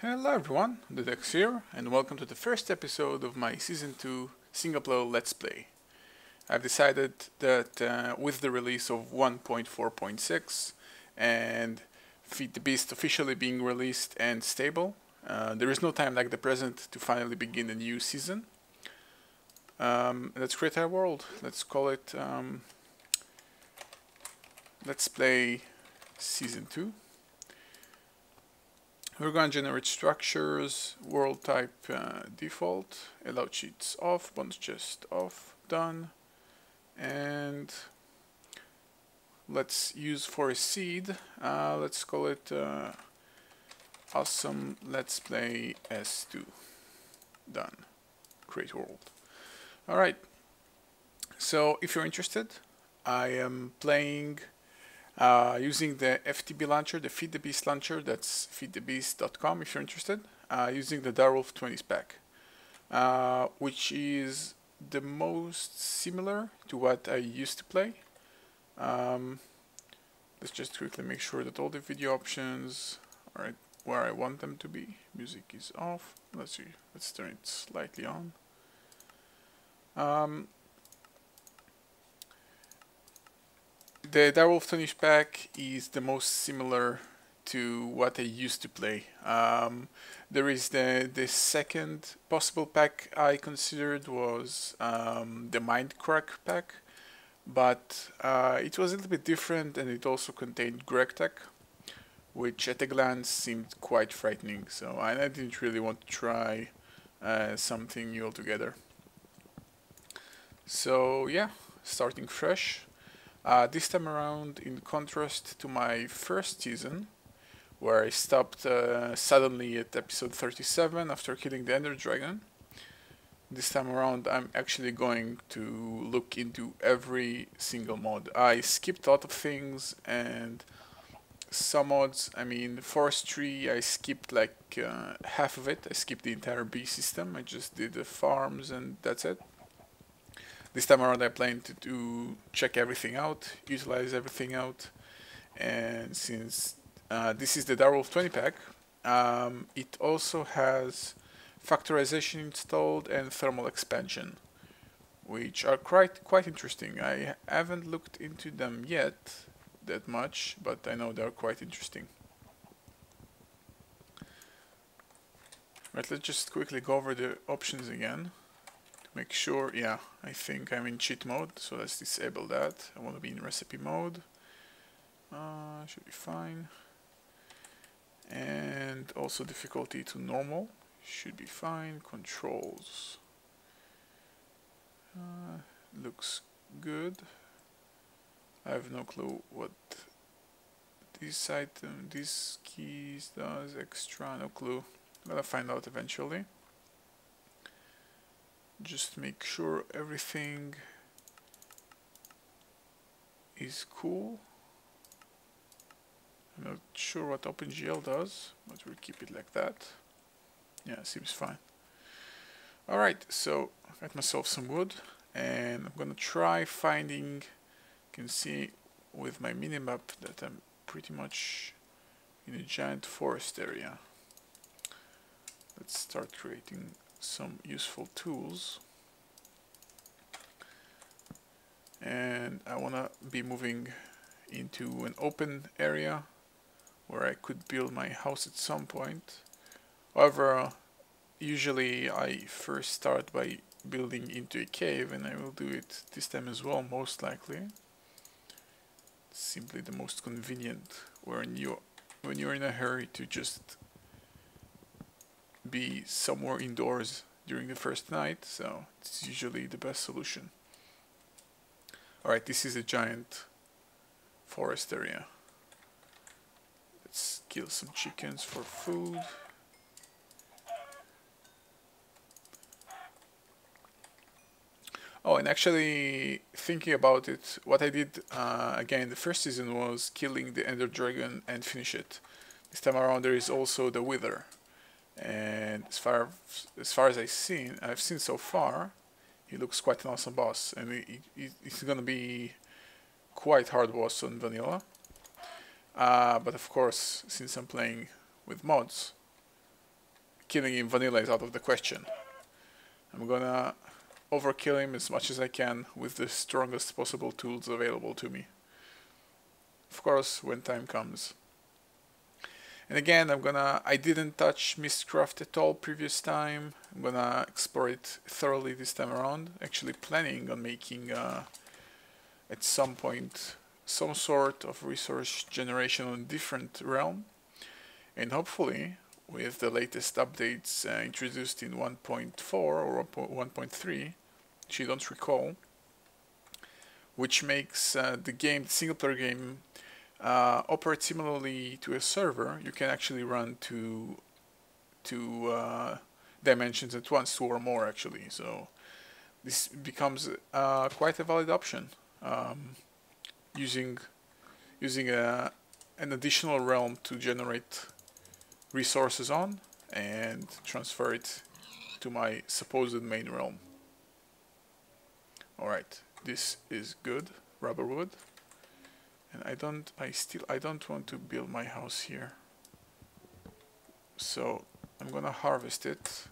Hello everyone, odedex here, and welcome to the first episode of my Season 2 single-player Let's Play. I've decided that with the release of 1.4.6 and Feed the Beast officially being released and stable, there is no time like the present to finally begin a new season. Let's create our world. Let's call it Let's Play Season 2. We're going to generate structures, world type default, allow cheats off, bonus chest off, done. And let's use for a seed, let's call it awesome let's play S2. Done. Create world. Alright, so if you're interested, I am playing using the FTB launcher, the Feed the Beast launcher, that's feedthebeast.com if you're interested, using the Direwolf 20s pack, which is the most similar to what I used to play. Let's just quickly make sure that all the video options are where I want them to be. Music is off. Let's see, let's turn it slightly on. The Direwolf 20s pack is the most similar to what I used to play. There is the second possible pack I considered was the Mindcrack pack, but it was a little bit different and it also contained GregTech, which at a glance seemed quite frightening, so I didn't really want to try something new altogether. So yeah, starting fresh. This time around, in contrast to my first season, where I stopped suddenly at episode 37 after killing the Ender Dragon, this time around I'm actually going to look into every single mod. I skipped a lot of things, and some mods, I mean forestry, I skipped like half of it. I skipped the entire bee system, I just did the farms and that's it. This time around I plan to check everything out, utilize everything out, and since this is the Direwolf 20 pack, it also has factorization installed and thermal expansion, which are quite interesting. I haven't looked into them yet that much, but I know they're quite interesting. Right, let's just quickly go over the options again. Make sure, yeah, I think I'm in cheat mode, so let's disable that. I want to be in recipe mode. Should be fine. And also difficulty to normal. Should be fine. Controls. Looks good. I have no clue what this item, this keys does extra, no clue. I'm gonna find out eventually. Just make sure everything is cool. I'm not sure what OpenGL does, but we'll keep it like that. Yeah, seems fine. Alright, so I got myself some wood, and I'm gonna try finding, you can see with my minimap that I'm pretty much in a giant forest area. Let's start creating some useful tools, and I want to be moving into an open area where I could build my house at some point. However, usually I first start by building into a cave, and I will do it this time as well, most likely. It's simply the most convenient when you're in a hurry to just be somewhere indoors during the first night, so it's usually the best solution. Alright, this is a giant forest area. Let's kill some chickens for food. Oh, and actually thinking about it, what I did again the first season was killing the Ender Dragon and finish it. This time around there is also the Wither. And as far as I've seen so far, he looks quite an awesome boss, and he's gonna be quite hard boss on vanilla. But of course, since I'm playing with mods, killing him vanilla is out of the question. I'm gonna overkill him as much as I can with the strongest possible tools available to me. Of course, when time comes. And again, I didn't touch Mistcraft at all previous time. I'm gonna explore it thoroughly this time around. Actually planning on making, at some point, some sort of resource generation on a different realm. And hopefully, with the latest updates introduced in 1.4 or 1.3, which you don't recall, which makes the single player game, operate similarly to a server. You can actually run two dimensions at once, two or more actually. So this becomes quite a valid option, using an additional realm to generate resources on and transfer it to my supposed main realm. Alright, this is good, rubber wood. And I don't want to build my house here. So I'm gonna harvest it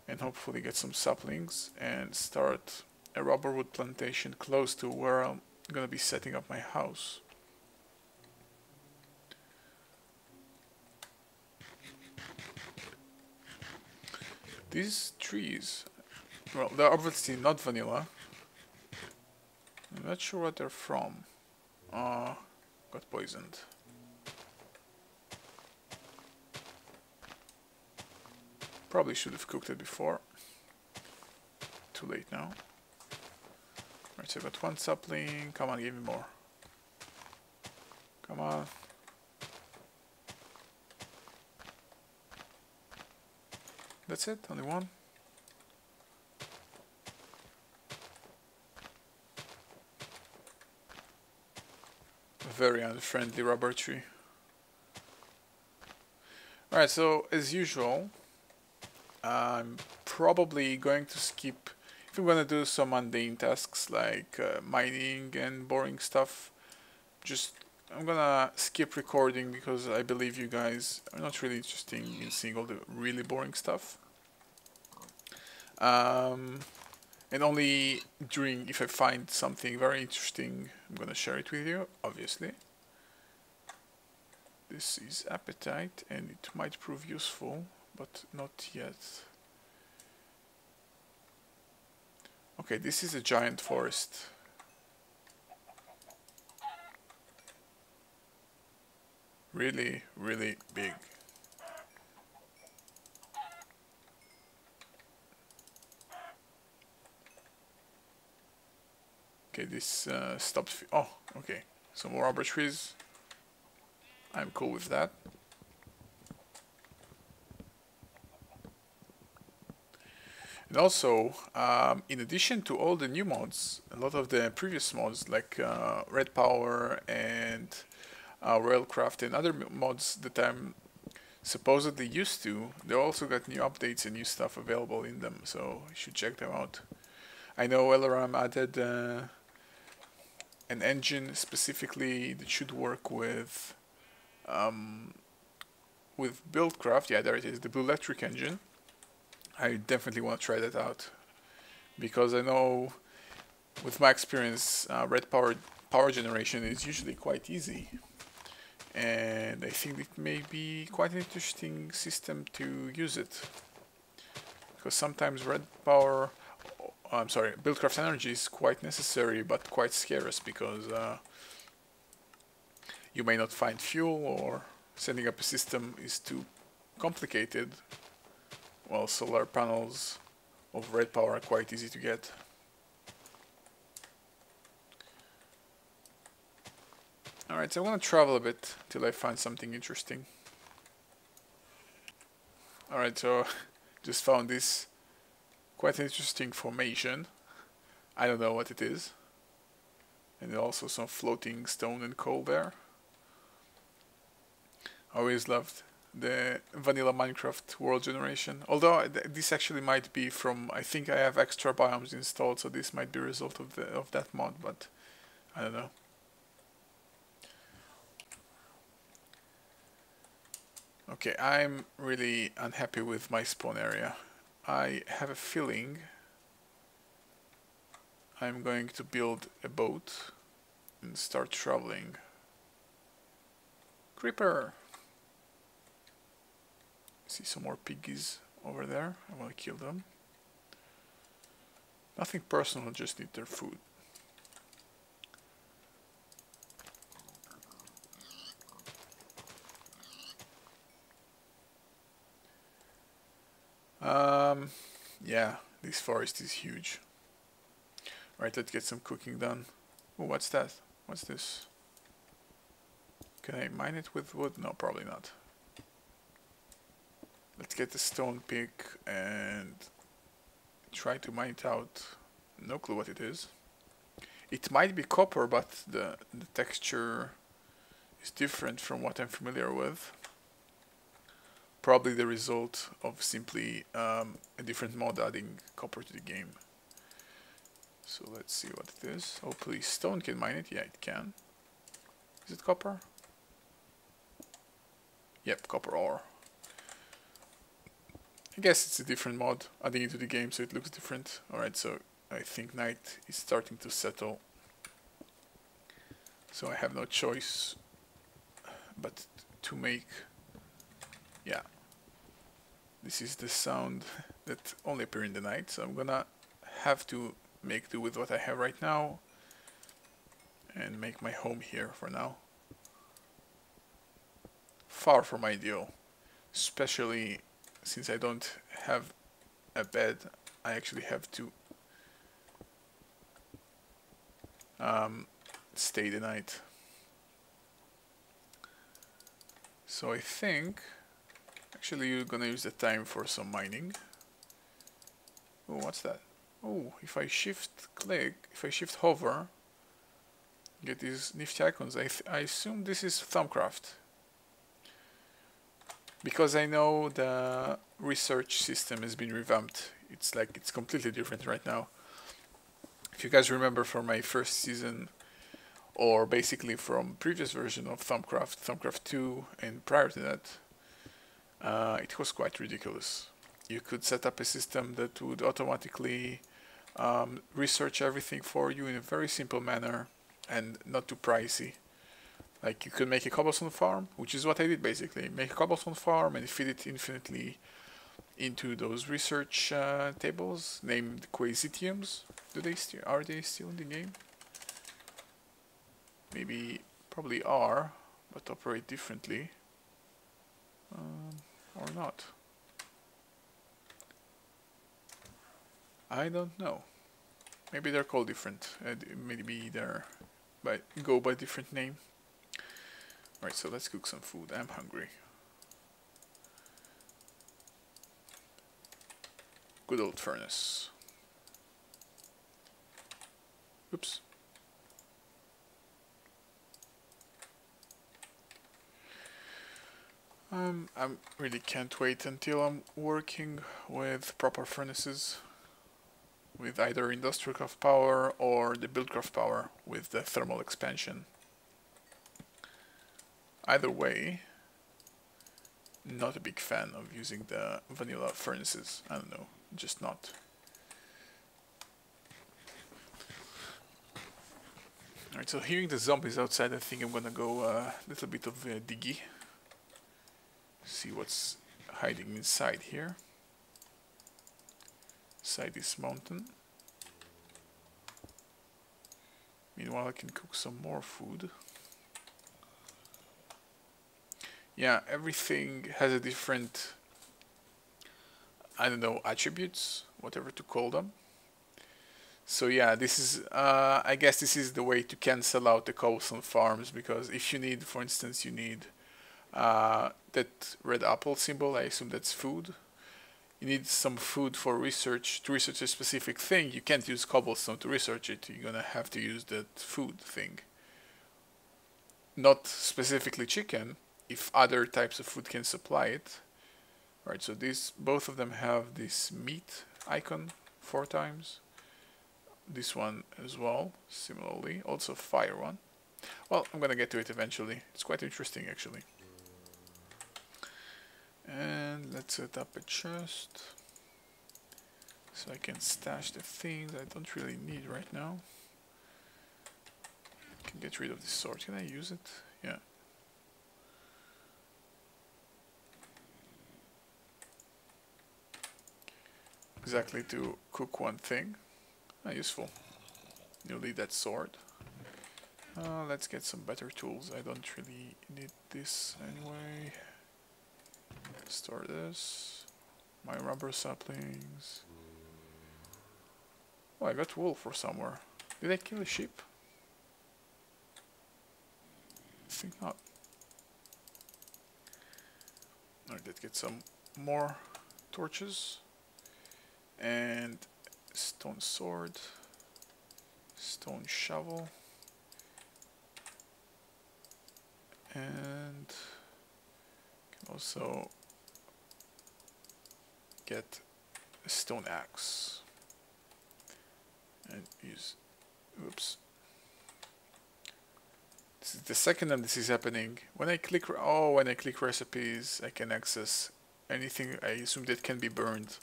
and hopefully get some saplings and start a rubber wood plantation close to where I'm gonna be setting up my house. These trees, well, they're obviously not vanilla. I'm not sure what they're from. Got poisoned. Probably should have cooked it before. Too late now. Right, so I got one sapling. Come on, give me more. Come on. That's it? Only one? A very unfriendly rubber tree. Alright, so as usual, I'm probably going to skip, if I'm gonna do some mundane tasks like mining and boring stuff, I'm gonna skip recording because I believe you guys are not really interested in seeing all the really boring stuff. And only if I find something very interesting, I'm gonna share it with you, obviously. This is appetite and it might prove useful, but not yet. Okay, this is a giant forest. Really, really big. Okay, this stops. Oh, okay. Some more rubber trees. I'm cool with that. And also, in addition to all the new mods, a lot of the previous mods like Red Power and Railcraft and other mods that I'm supposedly used to, they also got new updates and new stuff available in them, so you should check them out. I know LRM added an engine specifically that should work with Buildcraft. Yeah, there it is, the Blue Electric engine. I definitely want to try that out because I know with my experience red power generation is usually quite easy, and I think it may be quite an interesting system to use it because sometimes Buildcraft energy is quite necessary but quite scarce because you may not find fuel or setting up a system is too complicated, while solar panels of red power are quite easy to get. Alright, so I'm gonna travel a bit till I find something interesting. Alright, so just found this quite interesting formation. I don't know what it is. And also some floating stone and coal there. I always loved the vanilla Minecraft world generation. Although this actually might be from, I think I have extra biomes installed, so this might be a result of that mod, but I don't know. Okay, I'm really unhappy with my spawn area. I have a feeling I'm going to build a boat and start traveling. Creeper! See some more piggies over there. I want to kill them. Nothing personal, just need their food. Yeah, this forest is huge. Alright, let's get some cooking done. Oh, what's that? What's this? Can I mine it with wood? No, probably not. Let's get the stone pick and try to mine it out. No clue what it is. It might be copper, but the texture is different from what I'm familiar with. Probably the result of simply a different mod adding copper to the game. So let's see what it is. Hopefully stone can mine it. Yeah, it can. Is it copper? Yep, copper ore. I guess it's a different mod adding it to the game so it looks different. Alright, so I think night is starting to settle. So I have no choice but to make... Yeah. This is the sound that only appears in the night, so I'm gonna have to make do with what I have right now and make my home here for now. Far from ideal, especially since I don't have a bed. I actually have to stay the night. So I think actually you're gonna use the time for some mining. Oh, what's that? Oh, if I shift hover, get these nifty icons. I assume this is Thumbcraft. Because I know the research system has been revamped. It's completely different right now. If you guys remember from my first season, or basically from previous version of Thumbcraft, Thumbcraft 2, and prior to that, it was quite ridiculous. You could set up a system that would automatically research everything for you in a very simple manner and not too pricey. Like you could make a cobblestone farm, which is what I did basically. Make a cobblestone farm and feed it infinitely into those research tables named Quasitiums. Are they still in the game? Maybe, probably are, but operate differently. Or not. I don't know. Maybe they're called different. Maybe they're go by different name. Alright, so let's cook some food. I'm hungry. Good old furnace. Oops. I really can't wait until I'm working with proper furnaces. With either industrial craft power or the buildcraft power with the thermal expansion. Either way, not a big fan of using the vanilla furnaces. I don't know, just not. Alright, so hearing the zombies outside, I think I'm gonna go a little bit of diggy. See what's hiding inside here. Inside this mountain. Meanwhile, I can cook some more food. Yeah, everything has a different, I don't know, attributes, whatever to call them. So yeah, this is, I guess this is the way to cancel out the cobblestone farms, because if you need, for instance, you need that red apple symbol, I assume that's food. You need some food for research, to research a specific thing. You can't use cobblestone to research it. You're gonna have to use that food thing. Not specifically chicken, if other types of food can supply it. Right, so both of them have this meat icon 4 times. This one as well, similarly, also fire one. Well, I'm gonna get to it eventually. It's quite interesting actually. And let's set up a chest so I can stash the things I don't really need right now. I can get rid of this sword. Can I use it? Yeah. Exactly to cook one thing. Useful. You'll need that sword. Let's get some better tools. I don't really need this anyway. Store this. My rubber saplings. Oh, I got wool for somewhere. Did I kill a sheep? I think not. Alright, let's get some more torches. And stone sword. Stone shovel. And can also get a stone axe and use, oops, this is the second time this is happening. When I click recipes, I can access anything I assume that can be burned.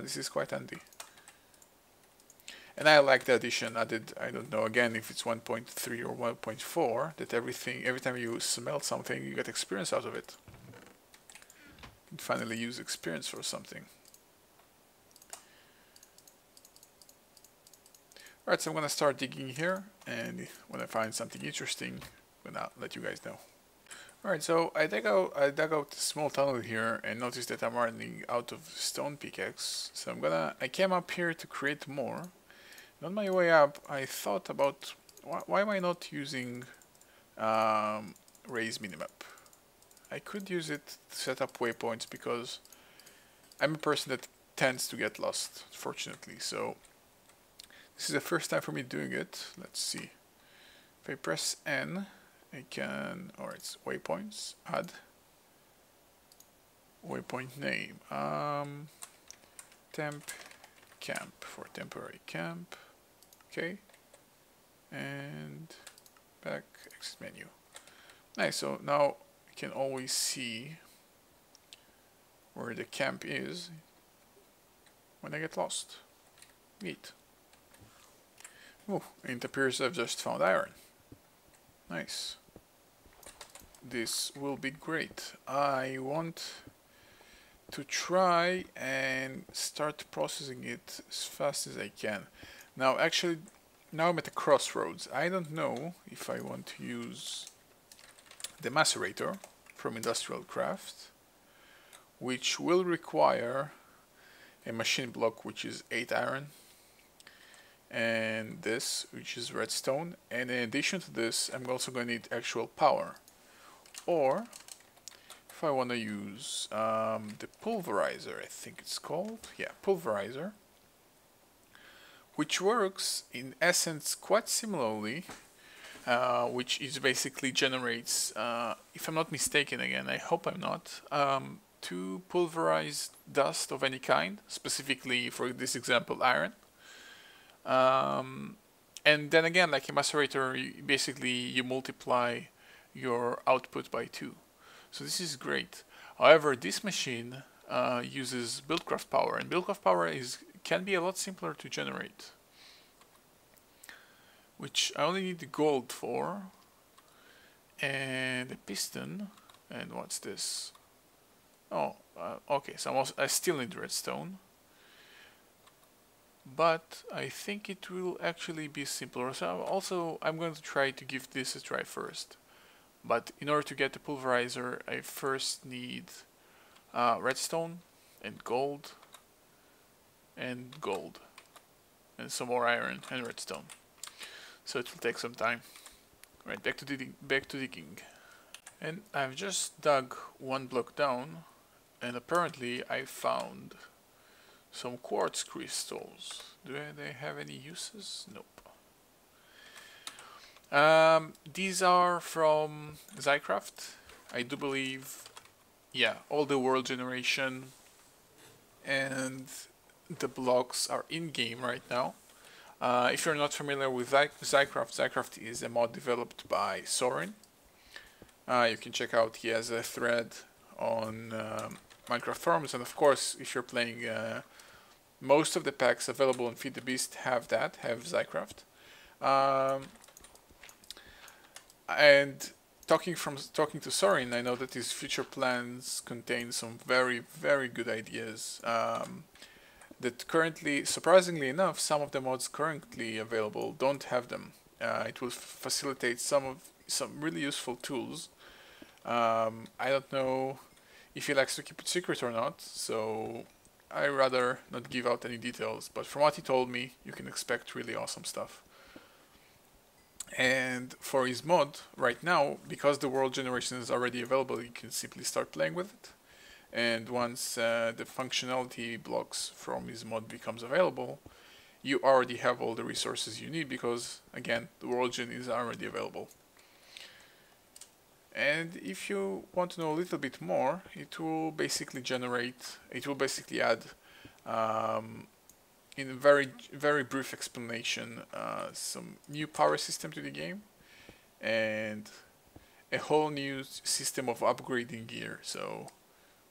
This is quite handy. And I like the addition added, I don't know again if it's 1.3 or 1.4, that every time you smell something, you get experience out of it. You can finally use experience for something. Alright, so I'm gonna start digging here, and when I find something interesting, I'm gonna let you guys know. Alright, so I dug out a small tunnel here and noticed that I'm running out of stone pickaxe. So I came up here to create more. On my way up, I thought about why am I not using Raise minimap? I could use it to set up waypoints because I'm a person that tends to get lost, fortunately. So this is the first time for me doing it. Let's see. If I press N, I can, or it's waypoints, add waypoint name. Temp camp for temporary camp. Okay, and back, exit menu. Nice, so now you can always see where the camp is when I get lost. Neat. Oh, it appears I've just found iron. Nice. This will be great. I want to try and start processing it as fast as I can. Now, actually, now I'm at a crossroads. I don't know if I want to use the macerator from Industrial Craft, which will require a machine block, which is 8 iron, and this, which is redstone. And in addition to this, I'm also going to need actual power. Or, if I want to use the pulverizer, I think it's called. Yeah, pulverizer. Which works in essence quite similarly, which is basically generates, if I'm not mistaken again, I hope I'm not, to pulverize dust of any kind, specifically for this example iron. And then again, like a macerator, you multiply your output by 2. So this is great. However, this machine uses buildcraft power, and buildcraft power can be a lot simpler to generate, which I only need the gold for, and a piston, and what's this? Oh, okay, so I still need redstone, but I think it will actually be simpler. So I'm going to try to give this a try first, but in order to get the pulverizer, I first need redstone and gold, and some more iron and redstone. So it will take some time. Right, back to digging. And I've just dug one block down, and apparently I found some quartz crystals. Do they have any uses? Nope. These are from Zycraft, I do believe. Yeah, all the world generation and the blocks are in-game right now. If you're not familiar with Zycraft, Zycraft is a mod developed by Soren. You can check out, he has a thread on Minecraft forums, and of course, if you're playing, most of the packs available on Feed the Beast have Zycraft. And talking to Sorin, I know that his future plans contain some very, very good ideas. That currently, surprisingly enough, some of the mods currently available don't have them. It will facilitate some really useful tools. I don't know if he likes to keep it secret or not, so I rather not give out any details. But from what he told me, you can expect really awesome stuff. And for his mod, right now, because the world generation is already available, you can simply start playing with it. And once the functionality blocks from his mod becomes available, you already have all the resources you need because, again, the world gen is already available. And if you want to know a little bit more, it will basically add, in a very, very brief explanation, some new power system to the game and a whole new system of upgrading gear, so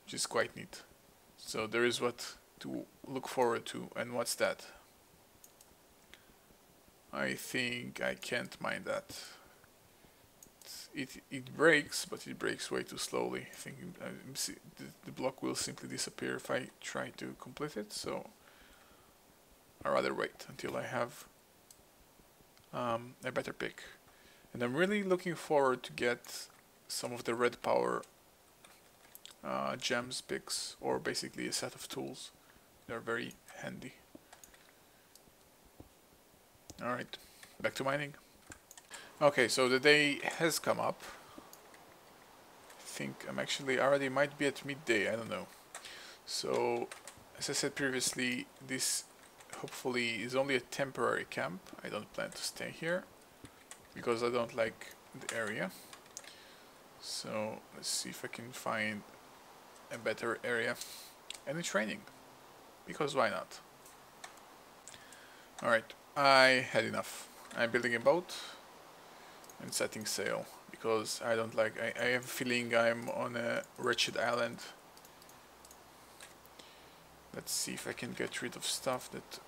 which is quite neat. So there is what to look forward to. And what's that? I think I can't mind that. It breaks, but it breaks way too slowly. I think the block will simply disappear if I try to complete it, so I'd rather wait until I have a better pick. And I'm really looking forward to get some of the red power gems picks, or basically a set of tools. They're very handy. Alright, back to mining. Okay, so the day has come up. I think I'm actually already might be at midday, I don't know. So, as I said previously, this hopefully is only a temporary camp. I don't plan to stay here because I don't like the area. So, let's see if I can find a better area. And it's raining, because why not? Alright, I had enough. I'm building a boat and setting sail because I don't like, I have a feeling I'm on a wretched island. Let's see if I can get rid of stuff that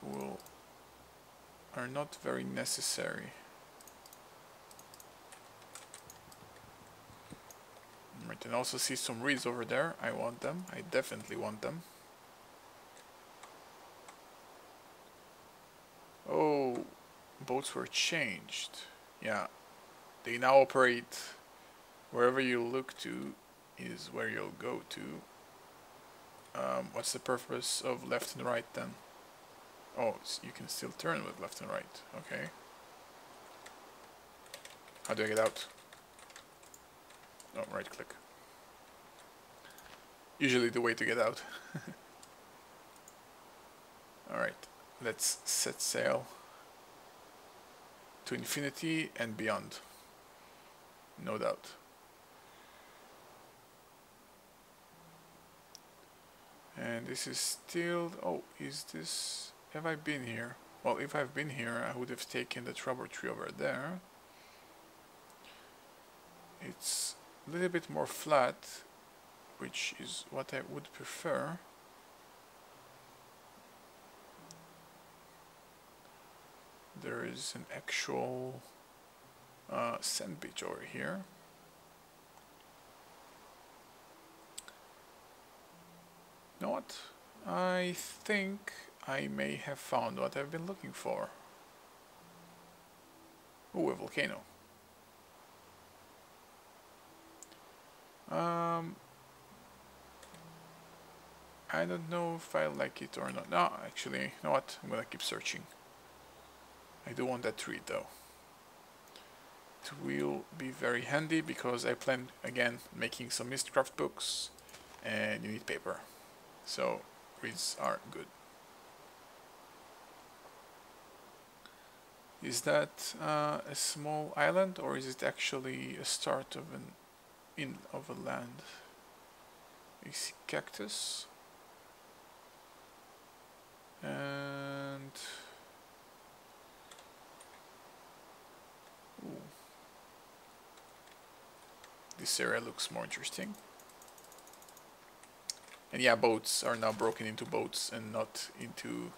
are not very necessary. Right, and also see some reeds over there. I want them. I definitely want them. Oh, boats were changed. Yeah, they now operate wherever you look to is where you'll go to. What's the purpose of left and right then? Oh, so you can still turn with left and right. Okay. How do I get out? Oh, right click. Usually the way to get out. Alright, let's set sail to infinity and beyond. No doubt. And this is still... Oh, is this... Have I been here? Well, if I've been here, I would have taken that rubber tree over there. It's a little bit more flat, which is what I would prefer. There is an actual sand beach over here. You know what? I think I may have found what I've been looking for. Ooh, a volcano. I don't know if I like it or not. No, actually, you know what? I'm gonna keep searching. I do want that tree though. It will be very handy because I plan, again, making some Mistcraft books and you need paper. So, reeds are good. Is that a small island, or is it actually a start of a land? I see cactus. And... Ooh. This area looks more interesting. And yeah, boats are now broken into boats and not into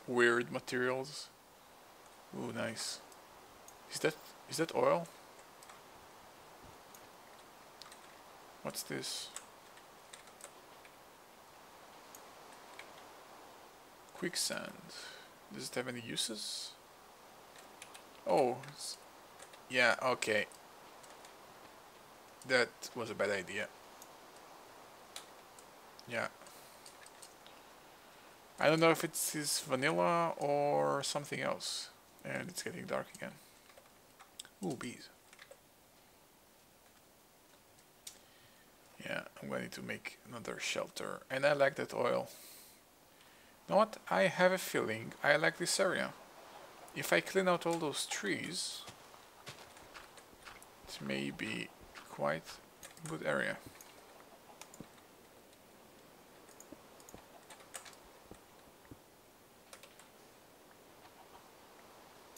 weird materials. Ooh, nice. Is that oil? What's this? Quicksand. Does it have any uses? Oh, yeah, okay. That was a bad idea. Yeah. I don't know if it's his vanilla or something else. And it's getting dark again. Ooh, bees. Yeah, I'm going to make another shelter. And I like that oil. You know what? I have a feeling I like this area. If I clean out all those trees, it may be quite a good area.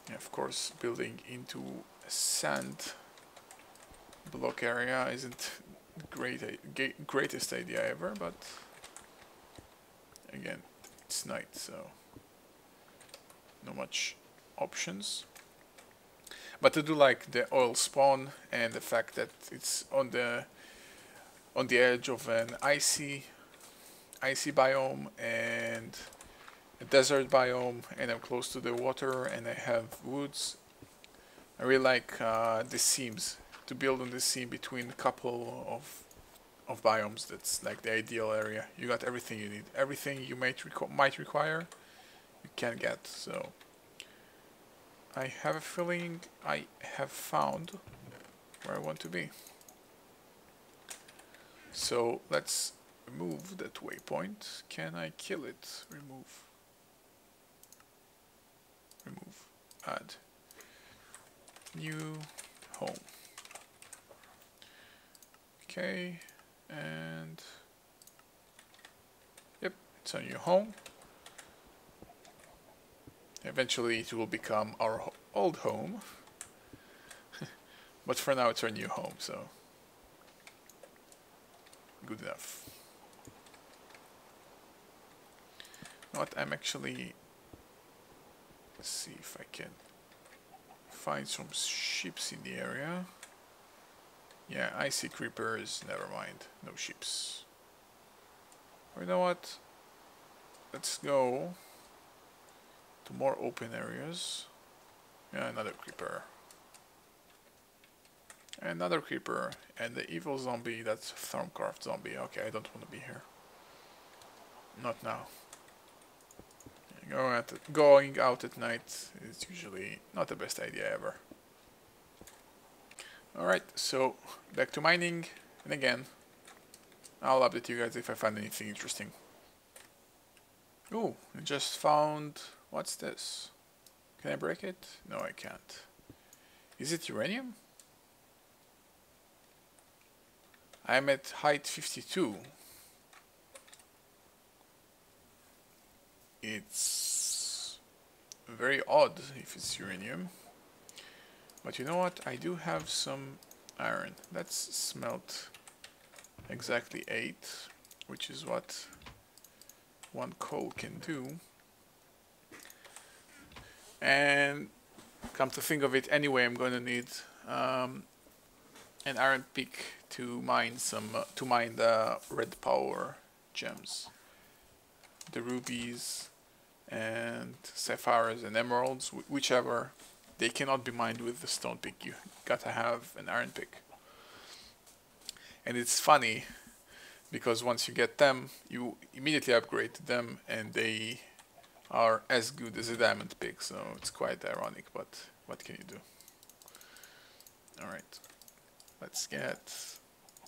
Yeah, of course, building into a sand block area isn't the greatest idea ever, but again, it's night, so not much options. But I do like the oil spawn and the fact that it's on the edge of an icy biome and a desert biome, and I'm close to the water and I have woods. I really like the seams, to build on the seam between a couple of biomes. That's like the ideal area. You got everything you need. Everything you might require, you can get. So I have a feeling I have found where I want to be. So let's remove that waypoint. Can I kill it? Remove. Add. New home. Okay, and yep, it's a new home. Eventually it will become our old home, but for now it's our new home, so good enough. What I'm actually, let's see if I can find some ships in the area. Yeah, I see creepers, never mind, no ships. Or you know what? Let's go to more open areas. Yeah, another creeper. Another creeper. And the evil zombie, that's Thorncraft zombie. Okay, I don't want to be here. Not now. Going out at night is usually not the best idea ever. Alright, so back to mining, and again, I'll update you guys if I find anything interesting. Ooh, I just found... what's this? Can I break it? No, I can't. Is it uranium? I'm at height 52. It's very odd if it's uranium. But you know what? I do have some iron. Let's smelt exactly 8, which is what one coal can do. And come to think of it, anyway, I'm going to need an iron pick to mine the red power gems, the rubies and sapphires and emeralds, whichever. They cannot be mined with the stone pick. You gotta have an iron pick. And it's funny because once you get them, you immediately upgrade them and they are as good as a diamond pick. So it's quite ironic, but what can you do? Alright, let's get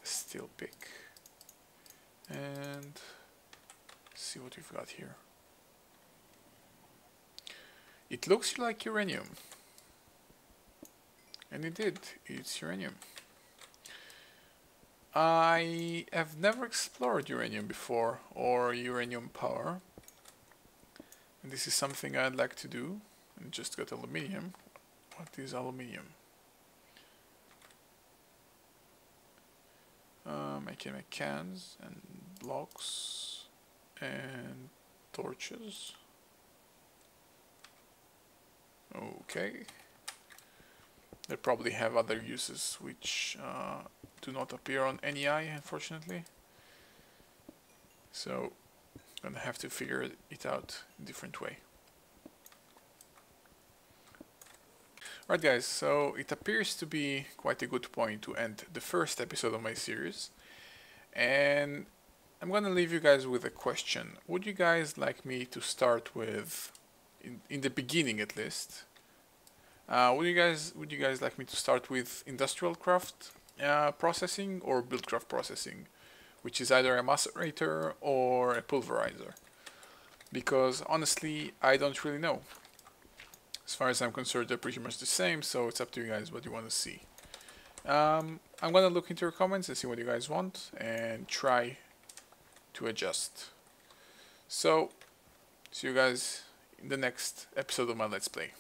a steel pick and see what we've got here. It looks like uranium. And indeed, it's uranium. I have never explored uranium before, or uranium power. And this is something I'd like to do. And just got aluminium. What is aluminium? I can make cans and blocks and torches. Okay. They probably have other uses which do not appear on NEI, unfortunately. So I'm gonna have to figure it out a different way. Alright guys, so it appears to be quite a good point to end the first episode of my series. And I'm gonna leave you guys with a question. Would you guys like me to start with, in the beginning at least, would you guys like me to start with industrial craft processing or buildcraft processing, which is either a macerator or a pulverizer? Because honestly, I don't really know. As far as I'm concerned, they're pretty much the same, so it's up to you guys what you want to see. I'm gonna look into your comments and see what you guys want and try to adjust. So, see you guys in the next episode of my Let's Play.